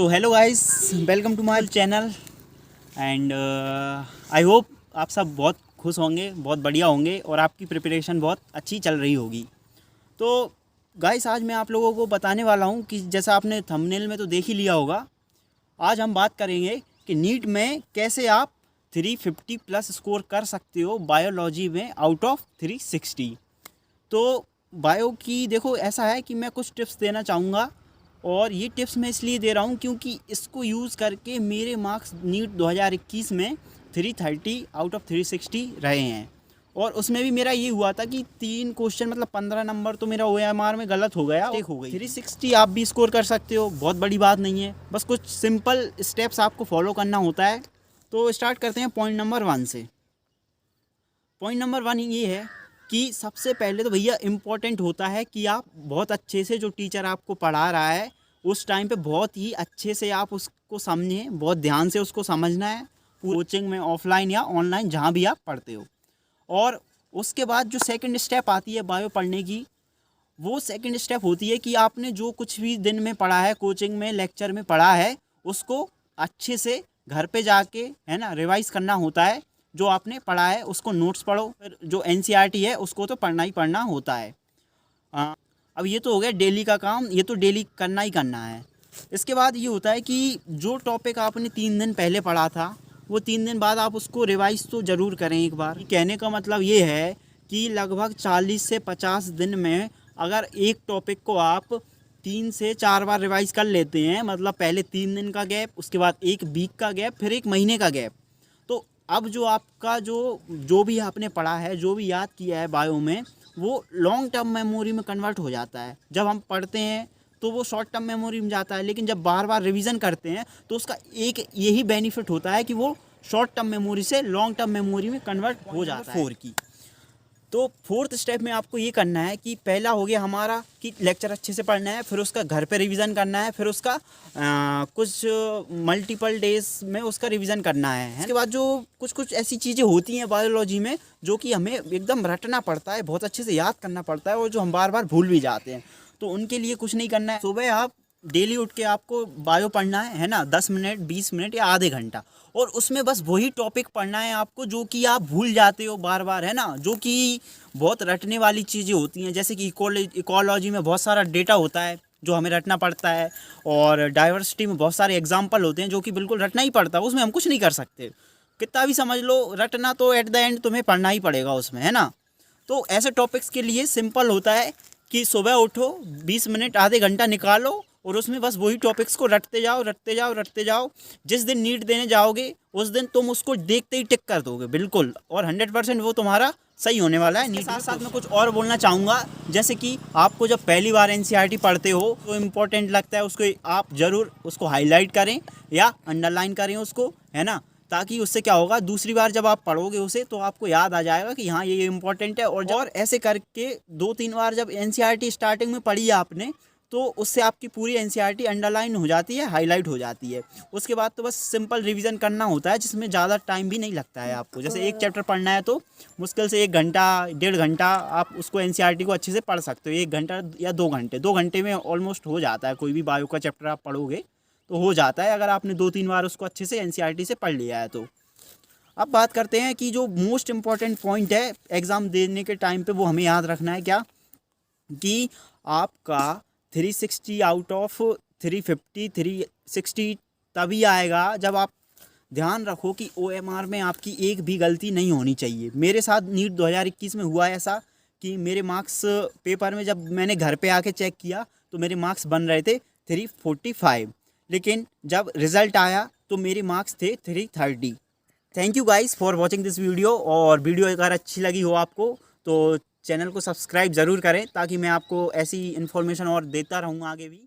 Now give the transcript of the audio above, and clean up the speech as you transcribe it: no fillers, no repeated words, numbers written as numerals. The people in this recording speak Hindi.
तो hello guys, welcome to my channel and I hope आप सब बहुत खुश होंगे, बहुत बढ़िया होंगे और आपकी प्रिपरेशन बहुत अच्छी चल रही होगी। तो गाइस, आज मैं आप लोगों को बताने वाला हूं कि जैसा आपने थंबनेल में तो देख ही लिया होगा, आज हम बात करेंगे कि नीट में कैसे आप 350 प्लस स्कोर कर सकते हो बायोलॉजी में आउट ऑफ 360। तो बायो की देखो, ऐसा है कि मैं कुछ टिप्स देना चाहूँगा और ये टिप्स मैं इसलिए दे रहा हूँ क्योंकि इसको यूज़ करके मेरे मार्क्स नीट 2021 में 330 आउट ऑफ 360 रहे हैं। और उसमें भी मेरा ये हुआ था कि 3 क्वेश्चन मतलब 15 नंबर तो मेरा OMR में गलत हो गया, एक हो गई। 360 आप भी स्कोर कर सकते हो, बहुत बड़ी बात नहीं है, बस कुछ सिंपल स्टेप्स आपको फॉलो करना होता है। तो स्टार्ट करते हैं पॉइंट नंबर 1 से। पॉइंट नंबर 1 ये है कि सबसे पहले तो भैया इम्पॉर्टेंट होता है कि आप बहुत अच्छे से जो टीचर आपको पढ़ा रहा है उस टाइम पे बहुत ही अच्छे से आप उसको समझें, बहुत ध्यान से उसको समझना है, कोचिंग में ऑफलाइन या ऑनलाइन जहाँ भी आप पढ़ते हो। और उसके बाद जो सेकंड स्टेप आती है बायो पढ़ने की, वो सेकंड स्टेप होती है कि आपने जो कुछ भी दिन में पढ़ा है, कोचिंग में लेक्चर में पढ़ा है, उसको अच्छे से घर पे जाके है ना रिवाइज करना होता है। जो आपने पढ़ा है उसको नोट्स पढ़ो, फिर जो NCERT है उसको तो पढ़ना ही पढ़ना होता है। अब ये तो हो गया डेली का काम, ये तो डेली करना ही करना है। इसके बाद ये होता है कि जो टॉपिक आपने 3 दिन पहले पढ़ा था वो 3 दिन बाद आप उसको रिवाइज तो ज़रूर करें एक बार। कहने का मतलब ये है कि लगभग 40 से 50 दिन में अगर एक टॉपिक को आप 3 से 4 बार रिवाइज कर लेते हैं, मतलब पहले 3 दिन का गैप, उसके बाद 1 वीक का गैप, फिर 1 महीने का गैप, तो अब जो आपका जो भी आपने पढ़ा है, जो भी याद किया है बायो में, वो लॉन्ग टर्म मेमोरी में कन्वर्ट हो जाता है। जब हम पढ़ते हैं तो वो शॉर्ट टर्म मेमोरी में जाता है, लेकिन जब बार बार रिवीजन करते हैं तो उसका एक यही बेनिफिट होता है कि वो शॉर्ट टर्म मेमोरी से लॉन्ग टर्म मेमोरी में कन्वर्ट हो जाता है। 4 की तो फोर्थ स्टेप में आपको ये करना है कि पहला हो गया हमारा कि लेक्चर अच्छे से पढ़ना है, फिर उसका घर पे रिवीजन करना है, फिर उसका कुछ मल्टीपल डेज में उसका रिवीजन करना है। इसके बाद जो कुछ ऐसी चीज़ें होती हैं बायोलॉजी में जो कि हमें एकदम रटना पड़ता है, बहुत अच्छे से याद करना पड़ता है और जो हम बार बार भूल भी जाते हैं, तो उनके लिए कुछ नहीं करना है। सुबह आप डेली उठ के आपको बायो पढ़ना है ना, 10 मिनट 20 मिनट या आधे घंटा, और उसमें बस वही टॉपिक पढ़ना है आपको जो कि आप भूल जाते हो बार बार, है ना, जो कि बहुत रटने वाली चीज़ें होती हैं। जैसे कि इकोलॉजी में बहुत सारा डेटा होता है जो हमें रटना पड़ता है, और डाइवर्सिटी में बहुत सारे एग्जाम्पल होते हैं जो कि बिल्कुल रटना ही पड़ता है, उसमें हम कुछ नहीं कर सकते। कितना भी समझ लो, रटना तो एट द एंड तुम्हें पढ़ना ही पड़ेगा उसमें, है ना। तो ऐसे टॉपिक्स के लिए सिंपल होता है कि सुबह उठो, 20 मिनट आधे घंटा निकालो और उसमें बस वही टॉपिक्स को रटते जाओ रटते जाओ रटते जाओ। जिस दिन नीट देने जाओगे उस दिन तुम उसको देखते ही टिक कर दोगे बिल्कुल, और 100% वो तुम्हारा सही होने वाला है। नीट साथ साथ मैं कुछ और बोलना चाहूँगा, जैसे कि आपको जब पहली बार NCERT पढ़ते हो तो इम्पोर्टेंट लगता है उसको आप ज़रूर उसको हाईलाइट करें या अंडरलाइन करें उसको, है ना, ताकि उससे क्या होगा, दूसरी बार जब आप पढ़ोगे उसे तो आपको याद आ जाएगा कि हाँ ये इम्पोर्टेंट है। और ऐसे करके 2-3 बार जब NCERT स्टार्टिंग में पढ़ी आपने तो उससे आपकी पूरी NCERT अंडरलाइन हो जाती है, हाईलाइट हो जाती है। उसके बाद तो बस सिंपल रिवीजन करना होता है जिसमें ज़्यादा टाइम भी नहीं लगता है आपको। जैसे एक चैप्टर पढ़ना है तो मुश्किल से 1 घंटा 1.5 घंटा आप उसको NCERT को अच्छे से पढ़ सकते हो। 1 घंटा या 2 घंटे, 2 घंटे में ऑलमोस्ट हो जाता है। कोई भी बायो का चैप्टर आप पढ़ोगे तो हो जाता है, अगर आपने 2-3 बार उसको अच्छे से NCERT से पढ़ लिया है तो। अब बात करते हैं कि जो मोस्ट इम्पॉर्टेंट पॉइंट है एग्ज़ाम देने के टाइम पे, वो हमें याद रखना है क्या, कि आपका 360 आउट ऑफ 350 360 तभी आएगा जब आप ध्यान रखो कि OMR में आपकी एक भी गलती नहीं होनी चाहिए। मेरे साथ नीट 2021 में हुआ ऐसा कि मेरे मार्क्स पेपर में जब मैंने घर पे आके चेक किया तो मेरे मार्क्स बन रहे थे 345, लेकिन जब रिज़ल्ट आया तो मेरे मार्क्स थे 330। Thank you guys for watching this video, और वीडियो अगर अच्छी लगी हो आपको तो चैनल को सब्सक्राइब ज़रूर करें ताकि मैं आपको ऐसी इन्फॉर्मेशन और देता रहूँ आगे भी।